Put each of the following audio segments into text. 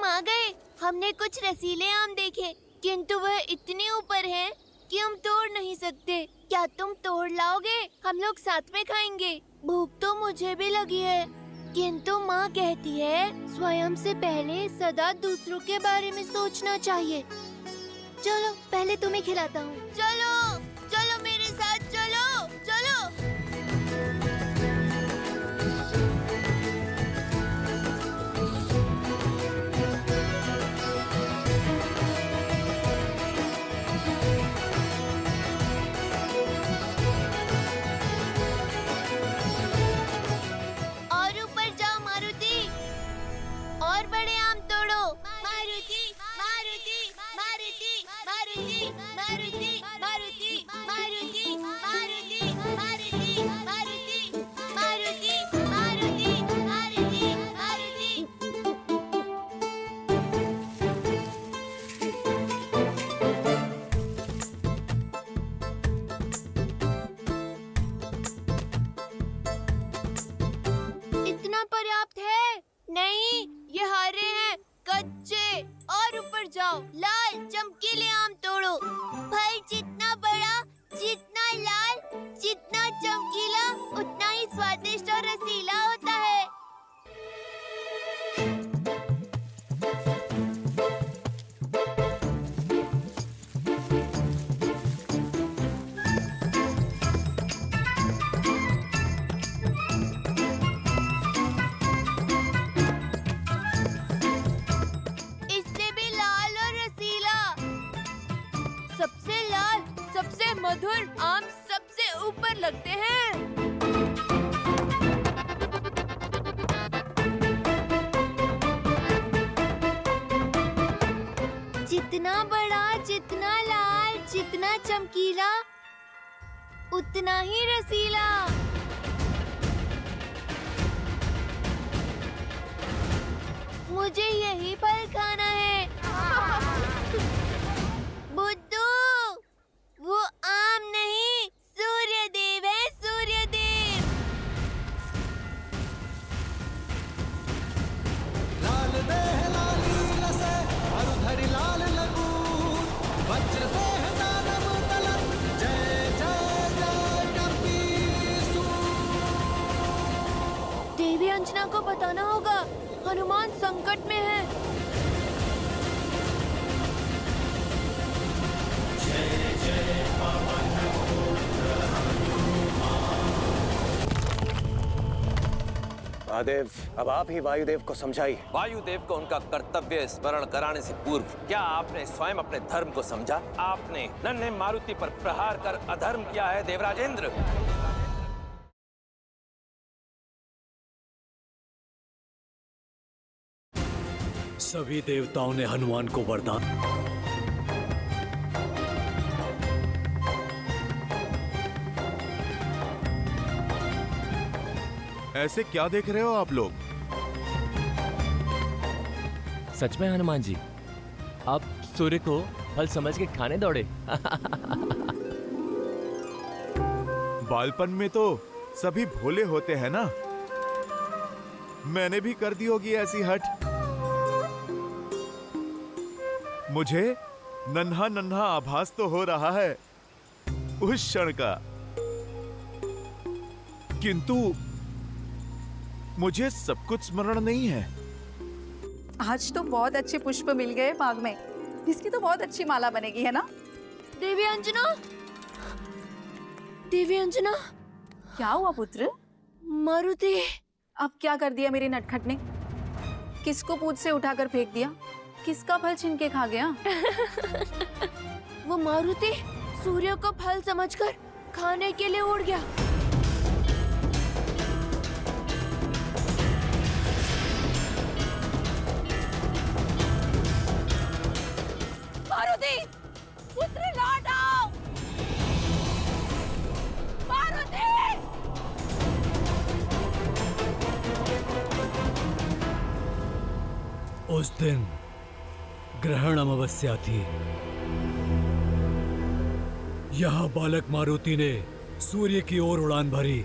आ गए। हमने कुछ रसीले आम देखे, किंतु वह इतने ऊपर हैं कि हम तोड़ नहीं सकते। क्या तुम तोड़ लाओगे? हम लोग साथ में खाएंगे। भूख तो मुझे भी लगी है, किंतु माँ कहती है स्वयं से पहले सदा दूसरों के बारे में सोचना चाहिए। चलो पहले तुम्हें खिलाता हूँ। चलो चलो मेरे साथ चलो चलो। और ऊपर जाओ मारुति, और बड़े आम तोड़ो। मारुति मारुति मारुति मारुति मारुति मारुति मारुति मारुति मारुति मारुति मारुति मारुति मारुति मारुति। इतना पर्याप्त है? नहीं, ये हरे हैं, कच्चे। और ऊपर जाओ, लाल चमकीले आम तोड़ो। फल जितना बड़ा, जितना लाल, जितना चमकीला, उतना ही स्वादिष्ट और रसीला होता है। इससे भी लाल और रसीला। सबसे लाल, सबसे मधुर आम सबसे ऊपर लगते हैं। जितना बड़ा, जितना लाल, जितना चमकीला, उतना ही रसीला। मुझे यही फल खाना है। बुद्धू, वो आम नहीं, सूर्यदेव है, सूर्यदेव। लाल देह लाली लसे मरुधरि लाल लगून वज्र देह दानव तलन जय जय जय कपीसु। देवी अंजना को बताना होगा, हनुमान संकट में है। महादेव, अब आप ही वायुदेव को समझाइए। वायुदेव को उनका कर्तव्य स्मरण कराने से पूर्व क्या आपने स्वयं अपने धर्म को समझा? आपने नन्हे मारुति पर प्रहार कर अधर्म किया है देवराजेंद्र। सभी देवताओं ने हनुमान को वरदान। ऐसे क्या देख रहे हो आप लोग? सच में हनुमान जी, आप सूर्य को फल समझ के खाने दौड़े। बालपन में तो सभी भोले होते हैं ना। मैंने भी कर दी होगी ऐसी हट। मुझे नन्हा नन्हा आभास तो हो रहा है उस क्षण का, किंतु मुझे सब कुछ स्मरण नहीं है। आज तो बहुत अच्छे पुष्प मिल गए बाग में। इसकी तो बहुत अच्छी माला बनेगी, है ना? देवी अंजना, देवी अंजना। क्या हुआ पुत्र? मारुति। अब क्या कर दिया मेरे नटखट ने? किसको पूछ से उठाकर फेंक दिया? किसका फल छीन के खा गया? वो मारुति सूर्य को फल समझकर खाने के लिए उड़ गया। मारुति, पुत्र लौट आओ! मारुति! उस दिन ग्रहण अमावस्या थी। यहाँ बालक मारुति ने सूर्य की ओर उड़ान भरी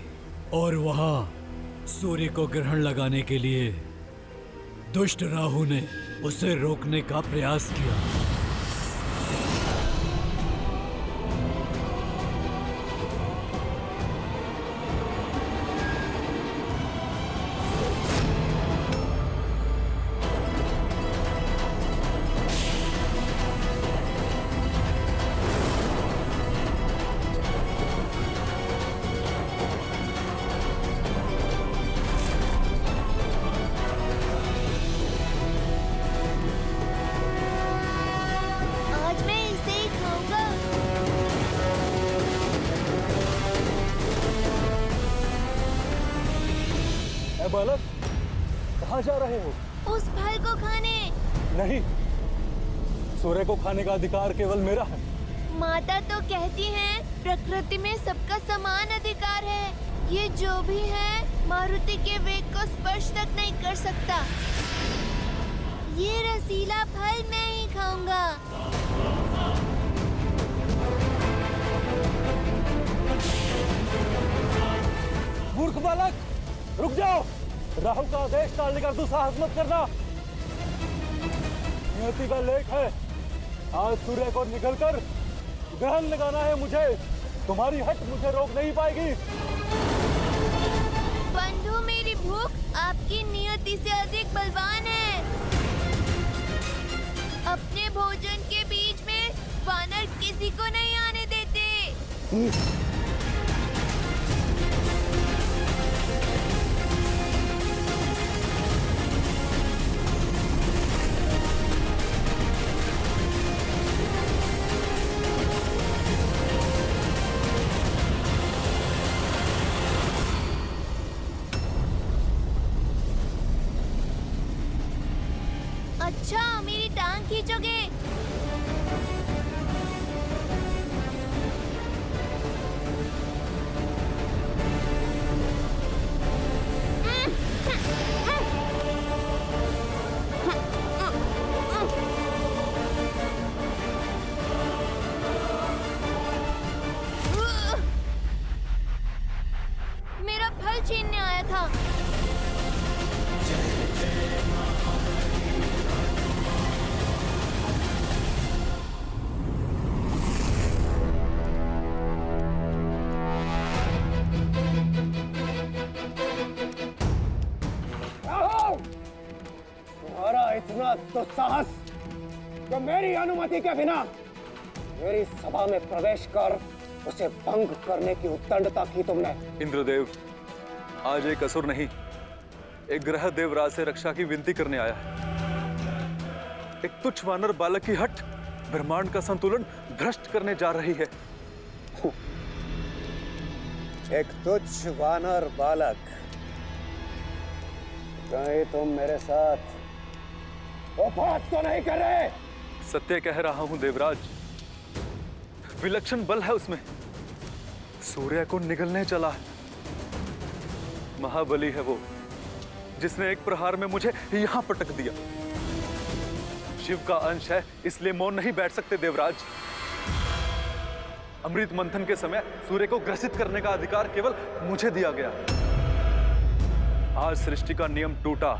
और वहां सूर्य को ग्रहण लगाने के लिए दुष्ट राहु ने उसे रोकने का प्रयास किया। आज मैं इसे ही खाऊंगा। ए बालक, कहाँ जा रहे हो? उस फल को खाने। नहीं, सूर्य को खाने का अधिकार केवल मेरा है। माता तो कहती हैं प्रकृति में सबका समान अधिकार है। ये जो भी है मारुति के वेग को स्पर्श तक नहीं कर सकता। ये रसीला फल मैं ही खाऊंगा। मूर्ख बालक, रुक जाओ। राहु का आदेश टालने का दुस्साहस मत करना। नियति का लेख है, आज सूर्य को निकलकर ग्रहण लगाना है मुझे। तुम्हारी हट मुझे रोक नहीं पाएगी। बंधु, मेरी भूख आपकी नियति से अधिक बलवान है। अपने भोजन के बीच में वानर किसी को नहीं आने देते। अच्छा, मेरी टांग खींचोगे? मेरा फल छीनने आया था। तुम्हारा इतना दुस्साहस तो मेरी अनुमति के बिना मेरी सभा में प्रवेश कर उसे भंग करने की उद्दंडता की तुमने। इंद्रदेव, आज एक असुर नहीं, एक ग्रह देवराज से रक्षा की विनती करने आया है। एक तुच्छ वानर बालक की हट ब्रह्मांड का संतुलन भ्रष्ट करने जा रही है। एक तुच्छ वानर बालक, कहीं तुम मेरे साथ उपहास तो नहीं कर रहे? सत्य कह रहा हूं देवराज, विलक्षण बल है उसमें। सूर्य को निगलने चला है। महाबली है वो, जिसने एक प्रहार में मुझे यहां पटक दिया। शिव का अंश है, इसलिए मौन नहीं बैठ सकते देवराज। अमृत मंथन के समय सूर्य को ग्रसित करने का अधिकार केवल मुझे दिया गया। आज सृष्टि का नियम टूटा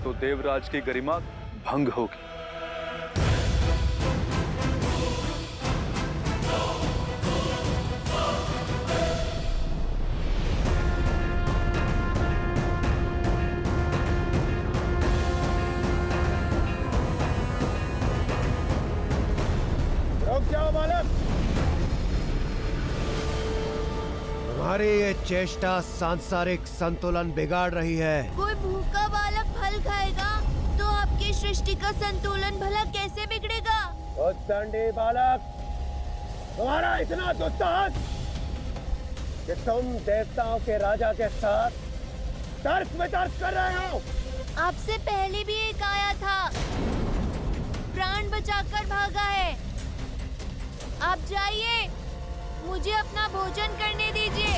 तो देवराज की गरिमा भंग होगी। रुक जाओ बालक, तुम्हारी ये चेष्टा सांसारिक संतुलन बिगाड़ रही है। कोई भूखा बालक फल खाएगा तो आपकी सृष्टि का संतुलन भला कैसे बिगड़ेगा? उद्दंडी बालक, तुम्हारा इतना दुस्साहस कि तुम देवताओं के राजा के साथ तर्क में तर्क कर रहे हो। आपसे पहले भी एक आया था, प्राण बचाकर भागा है। आप जाइए, मुझे अपना भोजन करने दीजिए।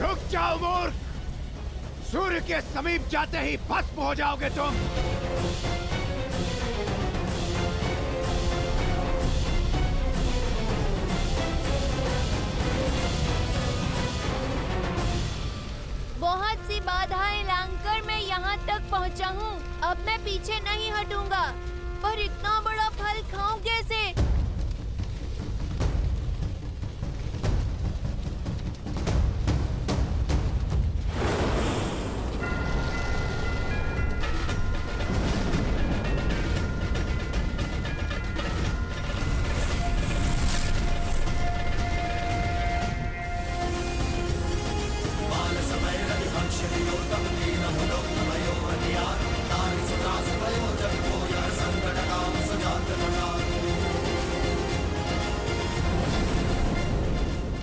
रुक जाओ मूर्ख, सूर्य के समीप जाते ही भस्म हो जाओगे तुम। पीछे नहीं हटूंगा, पर इतना बड़ा फल खाऊं कैसे?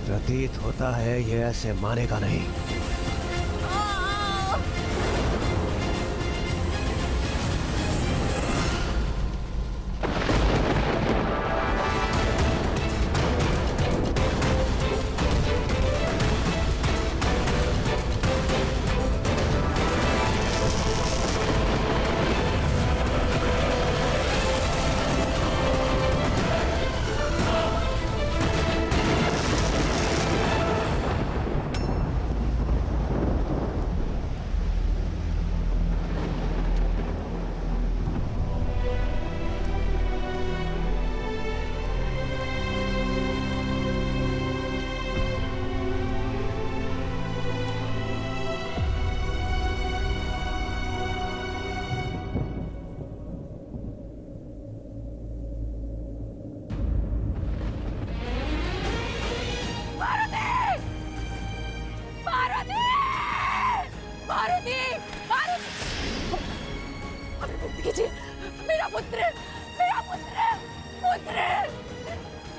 प्रतीत होता है ये ऐसे मानेगा नहीं। मेरा पुत्र, मेरा पुत्र, पुत्र,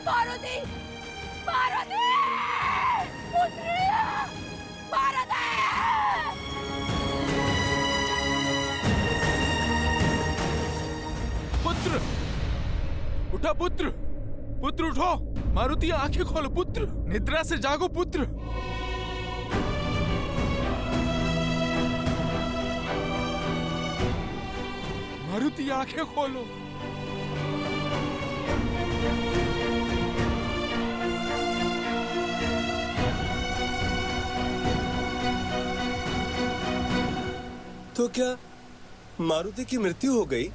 पार्वती, पार्वती, पुत्र, पार्वती। पुत्र, उठा पुत्र, पुत्र उठो, मारुति आंखें खोलो पुत्र, निद्रा से जागो पुत्र। मारुति आंखें खोलो। तो क्या मारुति की मृत्यु हो गई?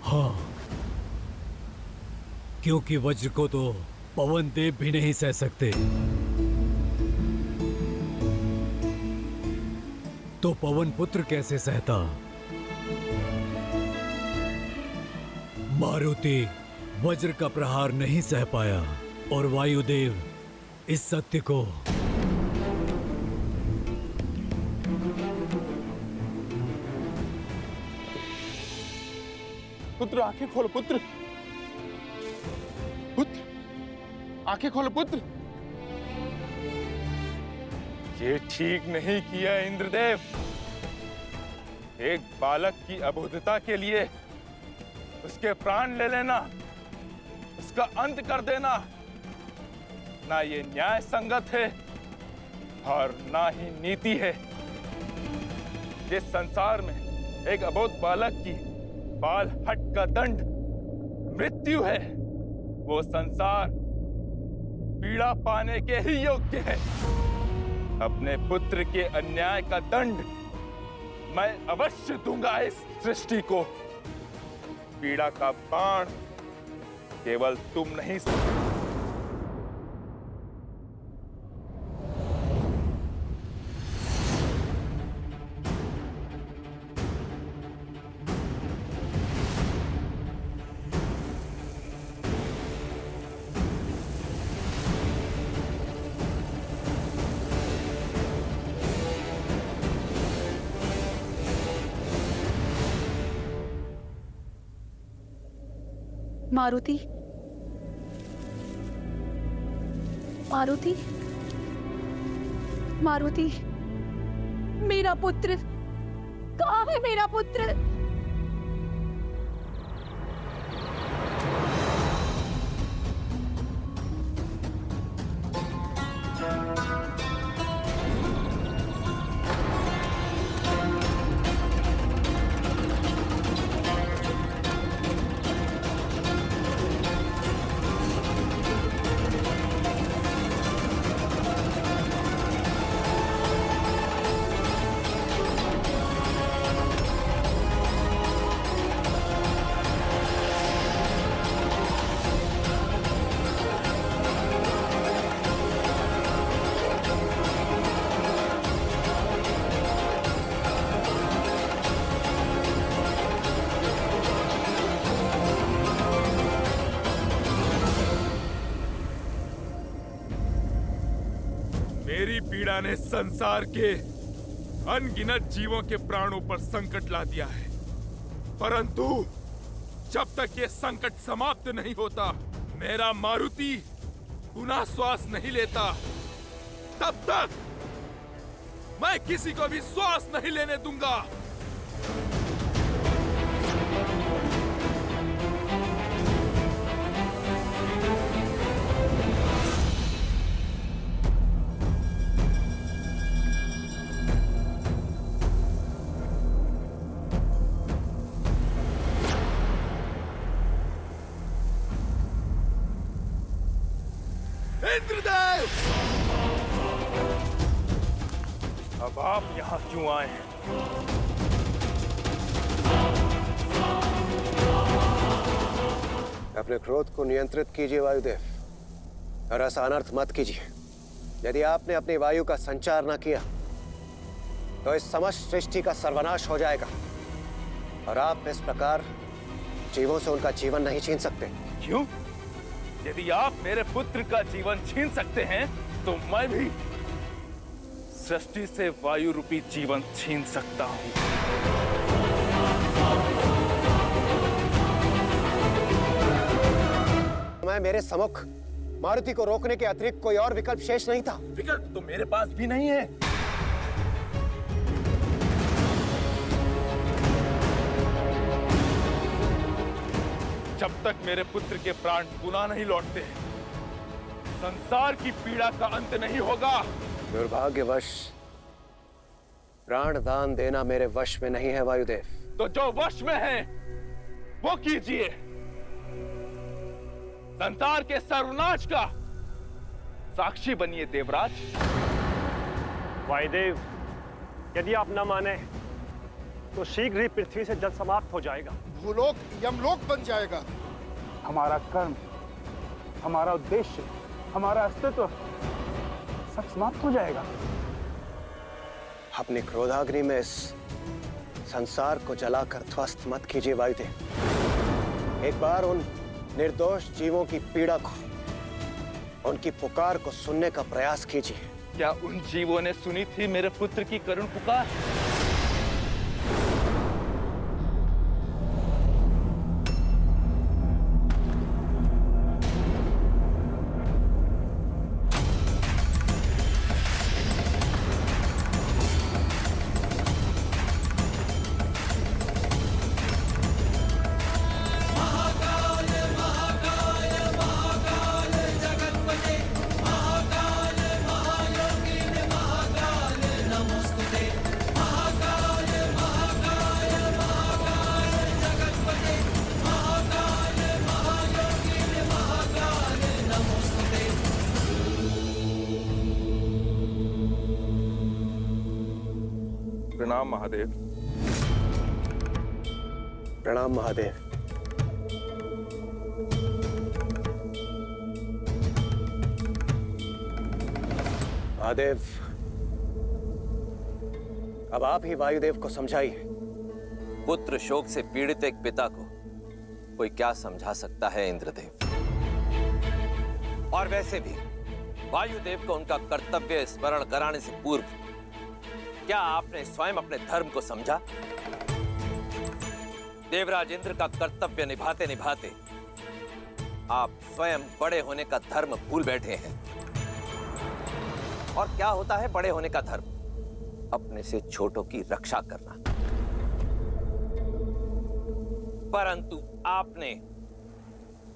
हाँ, क्योंकि वज्र को तो पवन देव भी नहीं सह सकते, तो पवन पुत्र कैसे सहता? मारुति वज्र का प्रहार नहीं सह पाया और वायुदेव इस सत्य को पुत्र आंखें खोलो पुत्र, पुत्र आंखें खोलो पुत्र। ये ठीक नहीं किया इंद्रदेव। एक बालक की अबोधता के लिए उसके प्राण ले लेना, उसका अंत कर देना, ना ये न्याय संगत है और ना ही नीति है। जिस संसार में एक अबोध बालक की बाल हट का दंड मृत्यु है, वो संसार पीड़ा पाने के ही योग्य है। अपने पुत्र के अन्याय का दंड मैं अवश्य दूंगा इस सृष्टि को। पीड़ा का बाण केवल तुम नहीं मारुति, मारुति, मारुति, मेरा पुत्र कहाँ है? मेरा पुत्र मेरी पीड़ा ने संसार के अनगिनत जीवों के प्राणों पर संकट ला दिया है, परंतु जब तक ये संकट समाप्त नहीं होता, मेरा मारुति पुनः श्वास नहीं लेता, तब तक मैं किसी को भी श्वास नहीं लेने दूंगा। इंद्रदेव, अब आप यहाँ क्यों आए हैं? अपने क्रोध को नियंत्रित कीजिए वायुदेव, और ऐसा अनर्थ मत कीजिए। यदि आपने अपनी वायु का संचार न किया तो इस समस्त सृष्टि का सर्वनाश हो जाएगा, और आप इस प्रकार जीवों से उनका जीवन नहीं छीन सकते। क्यों? यदि आप मेरे पुत्र का जीवन छीन सकते हैं, तो मैं भी सृष्टि से वायु रूपी जीवन छीन सकता हूं। मैं मेरे सम्मुख मारुति को रोकने के अतिरिक्त कोई और विकल्प शेष नहीं था। विकल्प तो मेरे पास भी नहीं है। जब तक मेरे पुत्र के प्राण पुनः नहीं लौटते, संसार की पीड़ा का अंत नहीं होगा। दुर्भाग्यवश प्राण दान देना मेरे वश में नहीं है वायुदेव। तो जो वश में है वो कीजिए। संसार के सर्वनाश का साक्षी बनिए देवराज। वायुदेव, यदि आप न माने तो शीघ्र ही पृथ्वी से जल समाप्त हो जाएगा। भूलोक यमलोक बन जाएगा। हमारा कर्म, हमारा उद्देश्य, हमारा अस्तित्व सब समाप्त हो जाएगा। अपनी क्रोधाग्नि में इस संसार को जलाकर ध्वस्त मत कीजिए वायुदेव। एक बार उन निर्दोष जीवों की पीड़ा को, उनकी पुकार को सुनने का प्रयास कीजिए। क्या उन जीवों ने सुनी थी मेरे पुत्र की करुण पुकार? प्रणाम महादेव। प्रणाम महादेव। महादेव, अब आप ही वायुदेव को समझाइए। पुत्र शोक से पीड़ित एक पिता को कोई क्या समझा सकता है इंद्रदेव? और वैसे भी वायुदेव को उनका कर्तव्य स्मरण कराने से पूर्व क्या आपने स्वयं अपने धर्म को समझा? देवराज इंद्र का कर्तव्य निभाते निभाते आप स्वयं बड़े होने का धर्म भूल बैठे हैं। और क्या होता है बड़े होने का धर्म? अपने से छोटों की रक्षा करना। परंतु आपने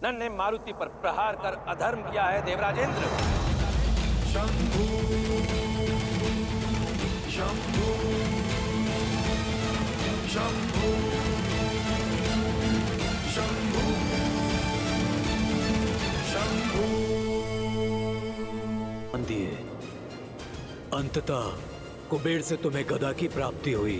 नन्हे मारुति पर प्रहार कर अधर्म किया है देवराज इंद्र। शंभू शंभू शंभू शंभू शंभू। अंततः कुबेर से तुम्हें गदा की प्राप्ति हुई।